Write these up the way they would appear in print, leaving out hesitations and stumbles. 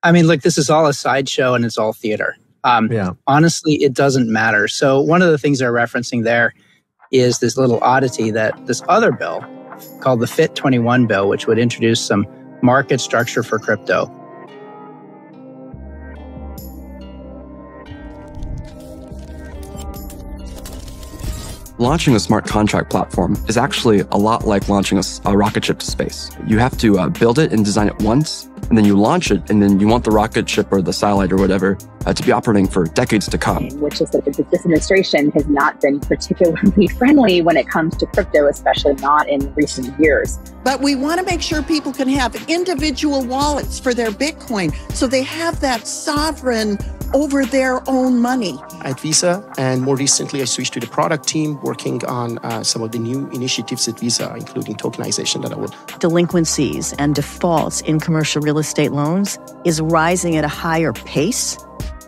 I mean, look, this is all a sideshow and it's all theater. Honestly, it doesn't matter. So one of the things they're referencing there is this little oddity that this other bill called the FIT 21 bill, which would introduce some market structure for crypto. Launching a smart contract platform is actually a lot like launching a rocket ship to space. You have to build it and design it once, and then you launch it, and then you want the rocket ship or the satellite or whatever to be operating for decades to come. Which is that this administration has not been particularly friendly when it comes to crypto, especially not in recent years. But we want to make sure people can have individual wallets for their Bitcoin, so they have that sovereign over their own money. At Visa, and more recently I switched to the product team working on some of the new initiatives at Visa, including tokenization that I will. Delinquencies and defaults in commercial real estate loans is rising at a higher pace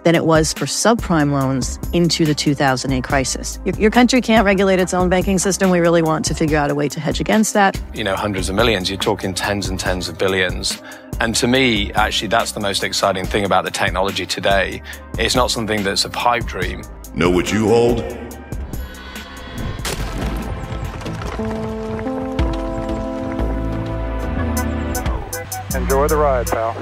than it was for subprime loans into the 2008 crisis. Your country can't regulate its own banking system. We really want to figure out a way to hedge against that. You know, hundreds of millions, you're talking tens and tens of billions. And to me, actually, that's the most exciting thing about the technology today. It's not something that's a pipe dream. Know what you hold? Enjoy the ride, pal.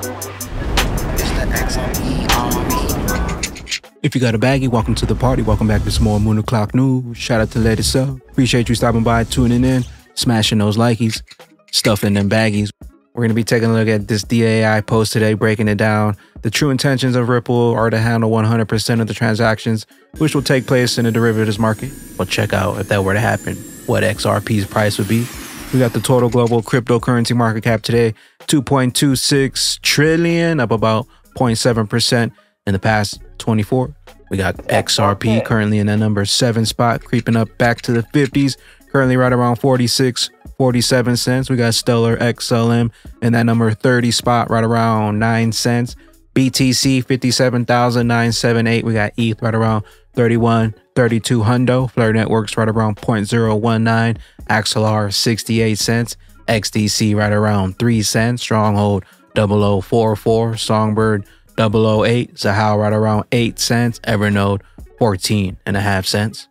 If you got a baggie, welcome to the party. Welcome back to some more Moon O'Clock News. Shout out to Let It Sell. Appreciate you stopping by, tuning in, smashing those likies, stuffing them baggies. We're going to be taking a look at this DAI post today, breaking it down. The true intentions of Ripple are to handle 100% of the transactions, which will take place in the derivatives market. But check out, if that were to happen, what XRP's price would be. We got the total global cryptocurrency market cap today, 2.26 trillion, up about 0.7% in the past 24. We got XRP currently in that number 7 spot, creeping up back to the 50s, currently right around 47 cents. We got Stellar XLM in that number 30 spot, right around 9 cents. BTC 57,978. We got ETH right around 32 hundo. Flare Networks right around 0.019. Axelar 68 cents. XDC right around 3 cents. Stronghold 0044. Songbird 008. Zahao right around 8 cents. Evernode 14.5 cents.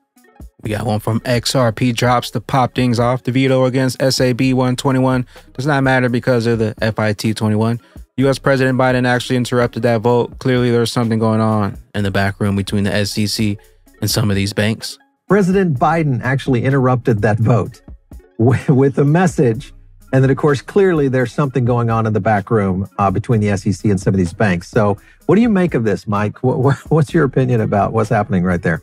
We got one from XRP drops to pop things off. The veto against SAB 121 does not matter because of the FIT 21. U.S. President Biden actually interrupted that vote. Clearly, there's something going on in the back room between the SEC and some of these banks. President Biden actually interrupted that vote with a message. And then, of course, clearly there's something going on in the back room between the SEC and some of these banks. So what do you make of this, Mike? What's your opinion about what's happening right there?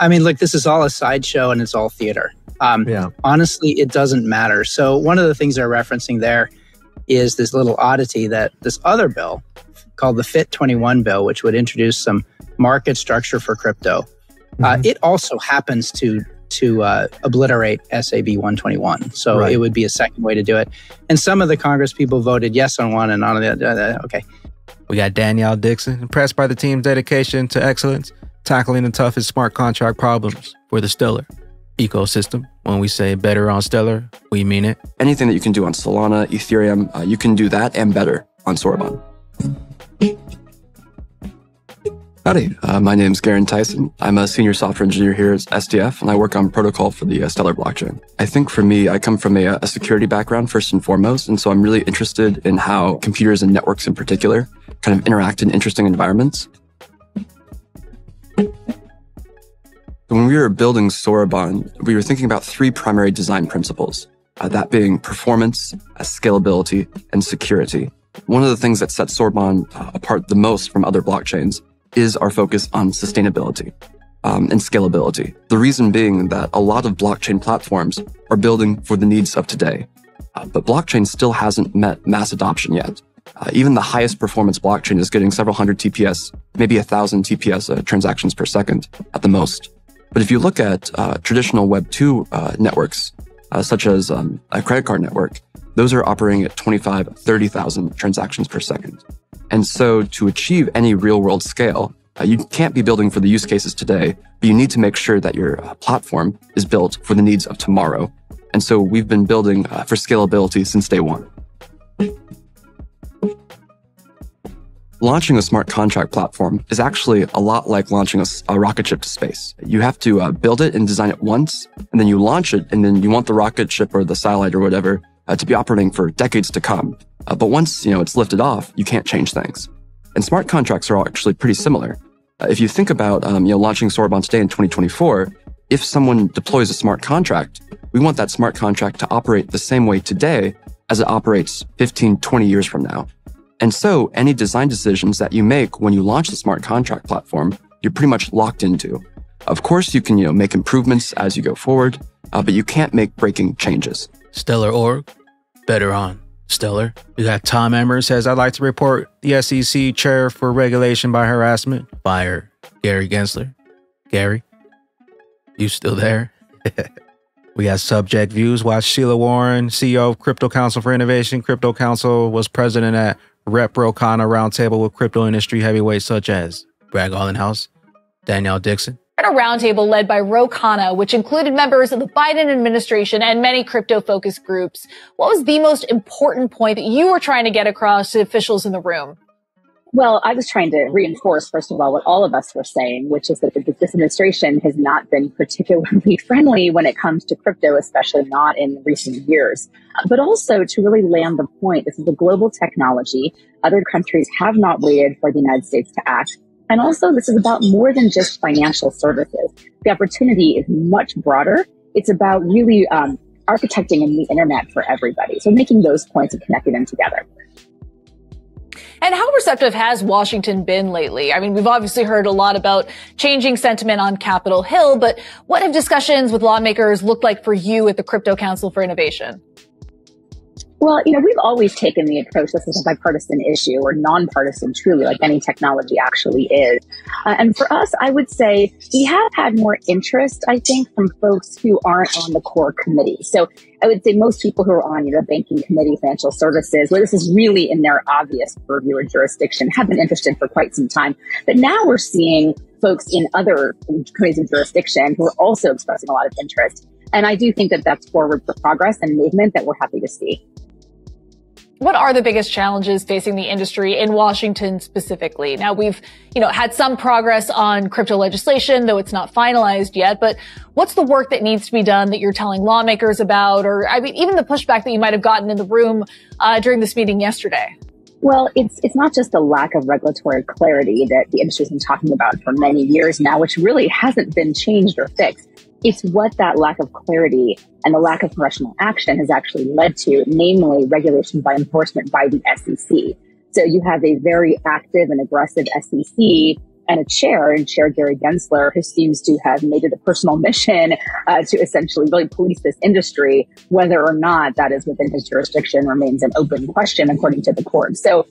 I mean, look, this is all a sideshow and it's all theater. Honestly, it doesn't matter. So one of the things they're referencing there is this little oddity that this other bill called the FIT 21 bill, which would introduce some market structure for crypto. It also happens to obliterate SAB 121. So it would be a second way to do it. And some of the Congress people voted yes on one and on the other. Okay. We got Danielle Dixon, impressed by the team's dedication to excellence, tackling the toughest smart contract problems for the Stellar ecosystem. When we say better on Stellar, we mean it. Anything that you can do on Solana, Ethereum, you can do that and better on Sorbonne. Howdy, my name's Garen Tyson. I'm a senior software engineer here at SDF, and I work on protocol for the Stellar blockchain. I think for me, I come from a security background first and foremost, and so I'm really interested in how computers and networks in particular kind of interact in interesting environments. When we were building Sorbonne, we were thinking about 3 primary design principles, that being performance, scalability, and security. One of the things that sets Sorbonne apart the most from other blockchains is our focus on sustainability and scalability. The reason being that a lot of blockchain platforms are building for the needs of today, but blockchain still hasn't met mass adoption yet. Even the highest performance blockchain is getting several hundred TPS, maybe 1,000 TPS transactions per second at the most. But if you look at traditional Web 2 networks, such as a credit card network, those are operating at 25,000, 30,000 transactions per second. And so to achieve any real world scale, you can't be building for the use cases today, but you need to make sure that your platform is built for the needs of tomorrow. And so we've been building for scalability since day one. Launching a smart contract platform is actually a lot like launching a rocket ship to space. You have to build it and design it once, and then you launch it, and then you want the rocket ship or the satellite or whatever to be operating for decades to come. But once it's lifted off, you can't change things. And smart contracts are actually pretty similar. If you think about launching Sorbonne today in 2024, if someone deploys a smart contract, we want that smart contract to operate the same way today as it operates 15, 20 years from now. And so any design decisions that you make when you launch the smart contract platform, you're pretty much locked into. Of course, you can make improvements as you go forward, but you can't make breaking changes. Stellar org, better on Stellar. We got Tom Emmer says, I'd like to report the SEC chair for regulation by harassment. Fire Gary Gensler. Gary, you still there? We got Subject Views. Watch Sheila Warren, CEO of Crypto Council for Innovation. Crypto Council was president at RepRocana roundtable with crypto industry heavyweights such as Brad Garlinghouse, Danielle Dixon. At a roundtable led by Rocana, which included members of the Biden administration and many crypto-focused groups. What was the most important point that you were trying to get across to officials in the room? Well, I was trying to reinforce, first of all, what all of us were saying, which is that this administration has not been particularly friendly when it comes to crypto, especially not in recent years. But also to really land the point, this is a global technology. Other countries have not waited for the United States to act. And also, this is about more than just financial services. The opportunity is much broader. It's about really architecting the internet for everybody. So making those points and connecting them together. And how receptive has Washington been lately? I mean, we've obviously heard a lot about changing sentiment on Capitol Hill, but what have discussions with lawmakers looked like for you at the Crypto Council for Innovation? Well, we've always taken the approach this is a bipartisan issue or nonpartisan, truly, like any technology actually is. And for us, I would say we have had more interest, I think, from folks who aren't on the core committee. So I would say most people who are on the banking committee, financial services, where this is really in their obvious purview or jurisdiction, have been interested for quite some time. But now we're seeing folks in other committees of jurisdiction who are also expressing a lot of interest. And I do think that that's forward for progress and movement that we're happy to see. What are the biggest challenges facing the industry in Washington specifically? Now, we've, had some progress on crypto legislation, though it's not finalized yet. But what's the work that needs to be done that you're telling lawmakers about? Or, even the pushback that you might have gotten in the room during this meeting yesterday? Well, it's not just a lack of regulatory clarity that the industry's been talking about for many years now, which really hasn't been changed or fixed. It's what that lack of clarity and the lack of congressional action has actually led to, namely regulation by enforcement by the SEC. So you have a very active and aggressive SEC and a chair, Gary Gensler, who seems to have made it a personal mission to essentially really police this industry. Whether or not that is within his jurisdiction remains an open question, according to the court. So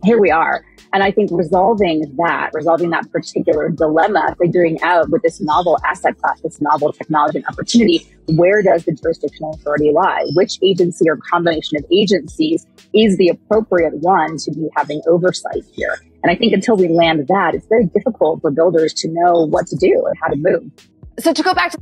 here we are. And I think resolving that particular dilemma, figuring out with this novel asset class, this novel technology and opportunity, where does the jurisdictional authority lie? Which agency or combination of agencies is the appropriate one to be having oversight here? And I think until we land that, it's very difficult for builders to know what to do and how to move. So to go back to...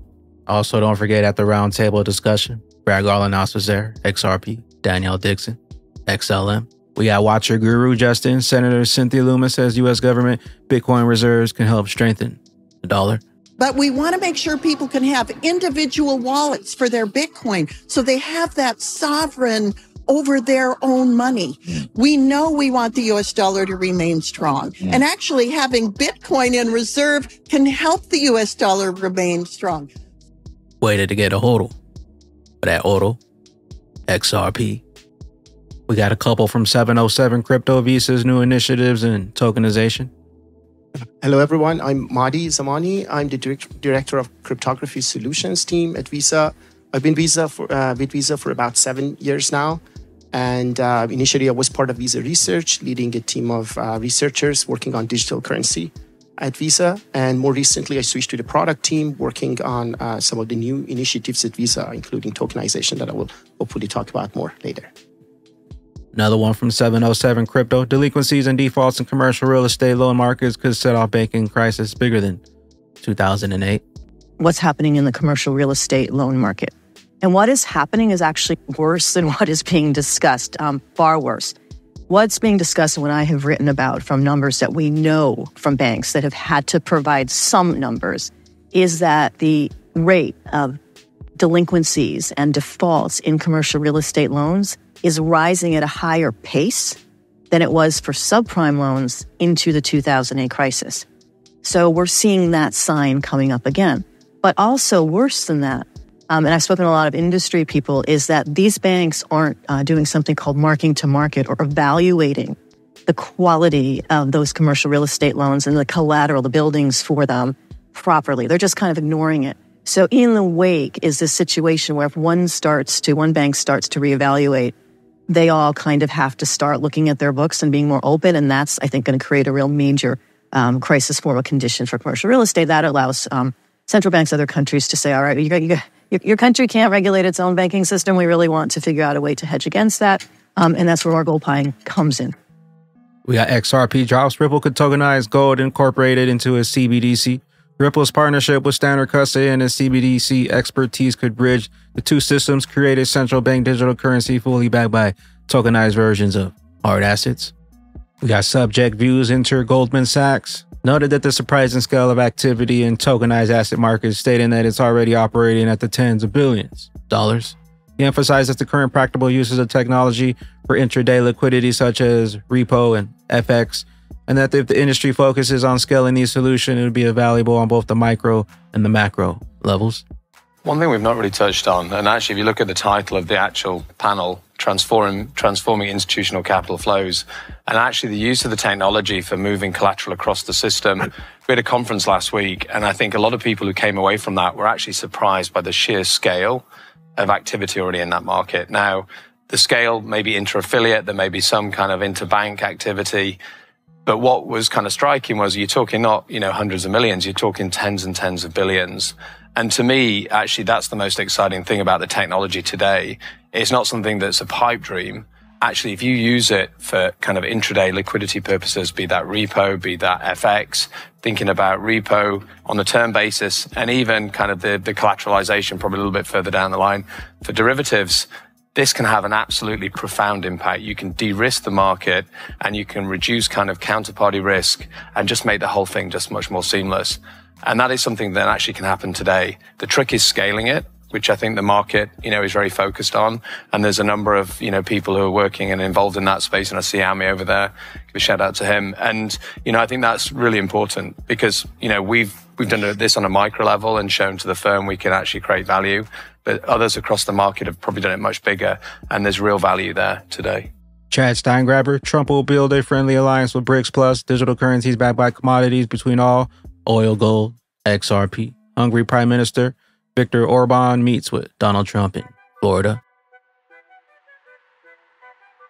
Also, don't forget at the roundtable discussion, Brad Garlinghouse was there, XRP, Danielle Dixon, XLM. We got Watcher Guru Justin. Senator Cynthia Loomis says U.S. government Bitcoin reserves can help strengthen the dollar. But we want to make sure people can have individual wallets for their Bitcoin so they have that sovereign over their own money. We know we want the U.S. dollar to remain strong. And actually having Bitcoin in reserve can help the U.S. dollar remain strong. Waited to get a hodl. But that hodl, XRP. We got a couple from 707 Crypto, Visa's new initiatives in tokenization. Hello, everyone. I'm Mahdi Zamani. I'm the director of cryptography solutions team at Visa. I've been with Visa for about 7 years now. And initially, I was part of Visa Research, leading a team of researchers working on digital currency at Visa. And more recently, I switched to the product team, working on some of the new initiatives at Visa, including tokenization that I will hopefully talk about more later. Another one from 707 Crypto. Delinquencies and defaults in commercial real estate loan markets could set off banking crisis bigger than 2008. What's happening in the commercial real estate loan market? And what is happening is actually worse than what is being discussed, far worse. What's being discussed and what I have written about from numbers that we know from banks that have had to provide some numbers is that the rate of delinquencies and defaults in commercial real estate loans is rising at a higher pace than it was for subprime loans into the 2008 crisis. So we're seeing that sign coming up again. But also worse than that, and I've spoken to a lot of industry people, is that these banks aren't doing something called marking to market or evaluating the quality of those commercial real estate loans and the collateral, the buildings for them properly. They're just kind of ignoring it. So in the wake is this situation where if one bank starts to reevaluate, they all kind of have to start looking at their books and being more open. And that's, I think, going to create a real major crisis for a condition for commercial real estate that allows central banks, other countries to say, all right, your country can't regulate its own banking system. We really want to figure out a way to hedge against that. And that's where our gold buying comes in. We got XRP drops. Ripple could tokenize gold incorporated into a CBDC. Ripple's partnership with Standard Custody and its CBDC expertise could bridge the two systems, create a central bank digital currency fully backed by tokenized versions of hard assets. We got Subject Views enter Goldman Sachs. Noted that the surprising scale of activity in tokenized asset markets, stating that it's already operating at the tens of billions of dollars. He emphasized that the current practical uses of technology for intraday liquidity such as repo and FX, and that if the industry focuses on scaling these solutions, it would be valuable on both the micro and the macro levels. One thing we've not really touched on, and actually if you look at the title of the actual panel, transforming institutional capital flows, and actually the use of the technology for moving collateral across the system. We had a conference last week, and I think a lot of people who came away from that were actually surprised by the sheer scale of activity already in that market. Now, the scale may be inter-affiliate, there may be some kind of interbank activity, but what was kind of striking was you're talking not, hundreds of millions, you're talking tens and tens of billions. And to me, actually, that's the most exciting thing about the technology today. It's not something that's a pipe dream. Actually, if you use it for kind of intraday liquidity purposes, be that repo, be that FX, thinking about repo on a term basis, and even kind of the collateralization probably a little bit further down the line for derivatives, this can have an absolutely profound impact. You can de-risk the market and you can reduce kind of counterparty risk and just make the whole thing just much more seamless. And that is something that actually can happen today. The trick is scaling it, which I think the market, is very focused on. And there's a number of, people who are working and involved in that space. And I see Ami over there. Give a shout out to him. And, I think that's really important because, we've done this on a micro level and shown to the firm we can actually create value. But others across the market have probably done it much bigger. And there's real value there today. Chad Steingraber, Trump will build a friendly alliance with BRICS Plus, digital currencies backed by commodities between all. Oil, gold, XRP. Hungary Prime Minister Viktor Orban meets with Donald Trump in Florida.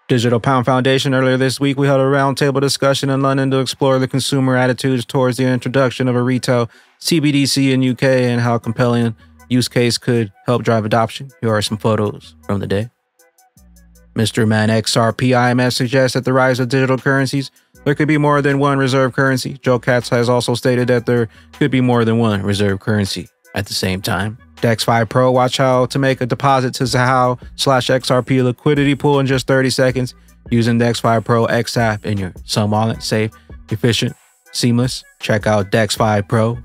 Digital Pound Foundation. Earlier this week, we held a roundtable discussion in London to explore the consumer attitudes towards the introduction of a retail CBDC in UK and how compelling use case could help drive adoption. Here are some photos from the day. Mr. Man XRP IMS suggests that the rise of digital currencies, there could be more than one reserve currency. Joe Katz has also stated that there could be more than one reserve currency at the same time. DEX5 Pro, watch how to make a deposit to Zahao/XRP liquidity pool in just 30 seconds using DEX5 Pro X app in your Sun wallet. Safe, efficient, seamless. Check out DEX5 Pro,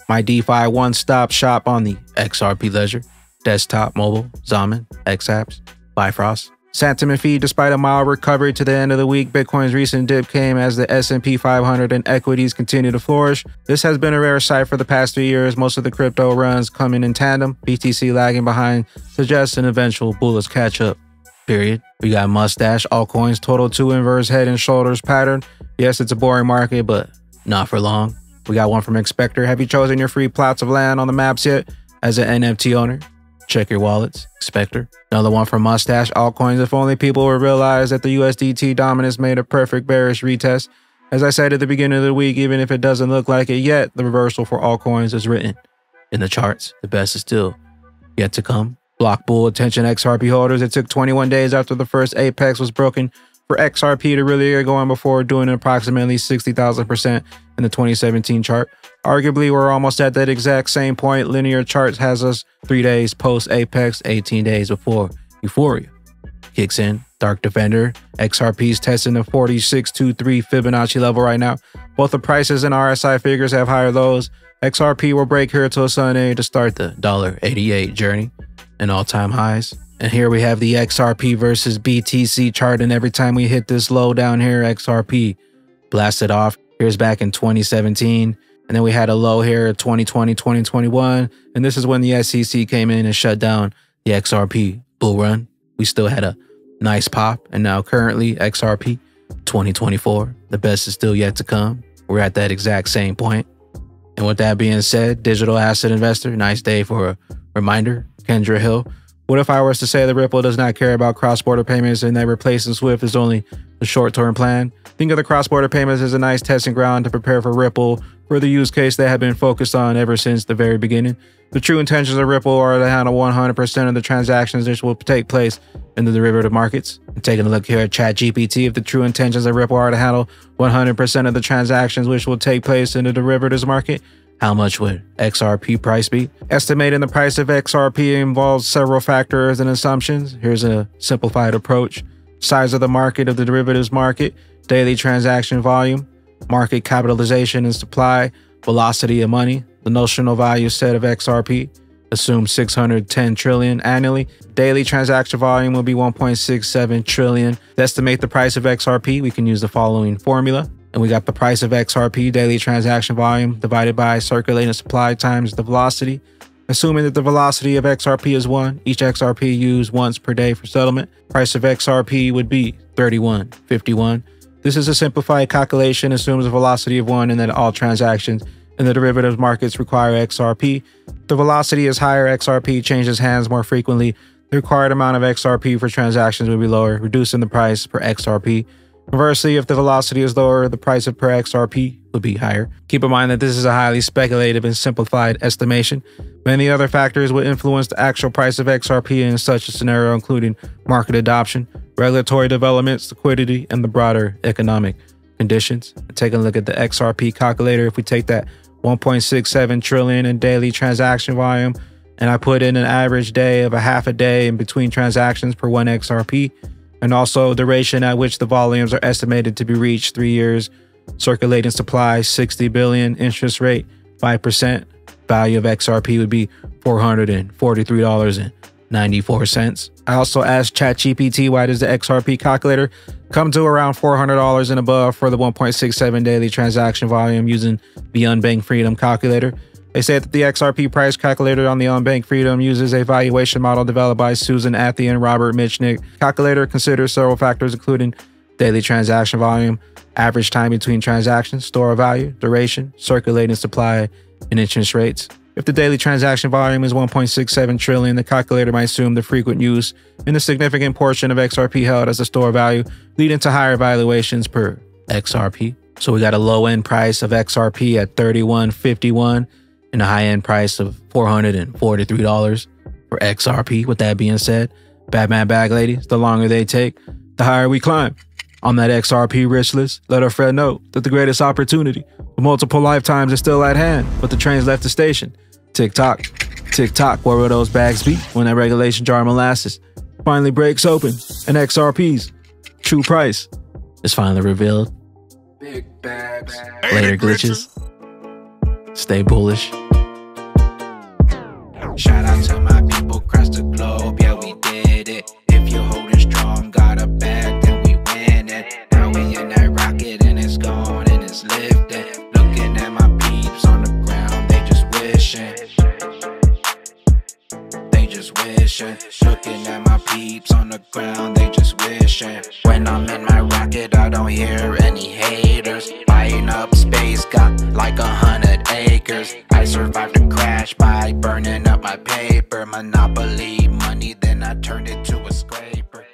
my DeFi one-stop shop on the XRP ledger, desktop, mobile, Zaman, X apps, Bifrost. Sentiment feed. Despite a mild recovery to the end of the week, Bitcoin's recent dip came as the S&P 500 and equities continue to flourish. This has been a rare sight for the past 3 years. Most of the crypto runs coming in tandem. BTC lagging behind suggests an eventual bullish catch-up period. We got Mustache, altcoins, total 2 inverse head and shoulders pattern. Yes, it's a boring market, but not for long. We got one from Expector. Have you chosen your free plots of land on the maps yet? As an NFT owner, check your wallets. Expector. Another one from Mustache, altcoins. If only people would realize that the USDT dominance made a perfect bearish retest. As I said at the beginning of the week, even if it doesn't look like it yet, the reversal for altcoins is written in the charts. The best is still yet to come. Block bull attention XRP holders. It took 21 days after the first apex was broken for XRP to really get going before doing approximately 60,000% in the 2017 chart. Arguably, we're almost at that exact same point. Linear charts has us 3 days post apex, 18 days before euphoria kicks in. Dark Defender, XRP's testing the 4623 Fibonacci level right now. Both the prices and RSI figures have higher lows. XRP will break here till Sunday to start the $1.88 journey and all-time highs. And here we have the XRP versus BTC chart, and every time we hit this low down here, XRP blasted off. Here's back in 2017, and then we had a low here 2020, 2021, and this is when the SEC came in and shut down the XRP bull run. We still had a nice pop, and now currently XRP 2024, the best is still yet to come. We're at that exact same point. And with that being said, digital asset investor, nice day for a reminder. Kendra Hill. What if I was to say that Ripple does not care about cross-border payments and that replacing SWIFT is only the short-term plan? Think of the cross-border payments as a nice testing ground to prepare for Ripple for the use case they have been focused on ever since the very beginning. The true intentions of Ripple are to handle 100% of the transactions which will take place in the derivative markets. And taking a look here at ChatGPT, if the true intentions of Ripple are to handle 100% of the transactions which will take place in the derivatives market, how much would XRP price be? Estimating the price of XRP involves several factors and assumptions. Here's a simplified approach. Size of the market of the derivatives market, daily transaction volume, market capitalization and supply, velocity of money, the notional value set of XRP. Assume 610 trillion annually. Daily transaction volume will be 1.67 trillion. To estimate the price of XRP, we can use the following formula. And we got the price of XRP, daily transaction volume, divided by circulating supply times the velocity. Assuming that the velocity of XRP is 1, each XRP used once per day for settlement, price of XRP would be 31.51. This is a simplified calculation, assumes a velocity of 1 and that all transactions in the derivatives markets require XRP. The velocity is higher, XRP changes hands more frequently. The required amount of XRP for transactions will be lower, reducing the price per XRP. Conversely, if the velocity is lower, the price of per XRP would be higher. Keep in mind that this is a highly speculative and simplified estimation. Many other factors would influence the actual price of XRP in such a scenario, including market adoption, regulatory developments, liquidity, and the broader economic conditions. Taking a look at the XRP calculator, if we take that 1.67 trillion in daily transaction volume, and I put in an average day of a half a day in between transactions per one XRP, and also duration at which the volumes are estimated to be reached 3 years, circulating supply 60 billion, interest rate 5%, value of XRP would be $443.94. I also asked ChatGPT, why does the XRP calculator come to around $400 and above for the 1.67 daily transaction volume using the Unbanked Freedom calculator? They say that the XRP price calculator on the Unbanked Freedom uses a valuation model developed by Susan Athey and Robert Mitchnick. Calculator considers several factors, including daily transaction volume, average time between transactions, store of value, duration, circulating supply, and interest rates. If the daily transaction volume is 1.67 trillion, the calculator might assume the frequent use and a significant portion of XRP held as a store of value, leading to higher valuations per XRP. So we got a low-end price of XRP at $31.51 and a high-end price of $443 for XRP. With that being said, Batman bag ladies, the longer they take, the higher we climb. On that XRP rich list, let our friend know that the greatest opportunity for multiple lifetimes is still at hand, but the train's left the station. Tick tock, where will those bags be when that regulation jar of molasses finally breaks open and XRP's true price is finally revealed? Big bags. Later glitches. Stay bullish. Shout out to my people across the globe, yeah, we did it. If you're holding strong, got a bag, then we win it. Now we in that rocket and it's gone and it's lifted. Looking at my peeps on the ground, they just wishing. They just wishing. Looking at my peeps on the ground, they just wishing. When I'm in my rocket, I don't hear any haters. Buying up space, got like 100 acres. I survived the crash by burning up my paper. Monopoly money, then I turned it to a scraper.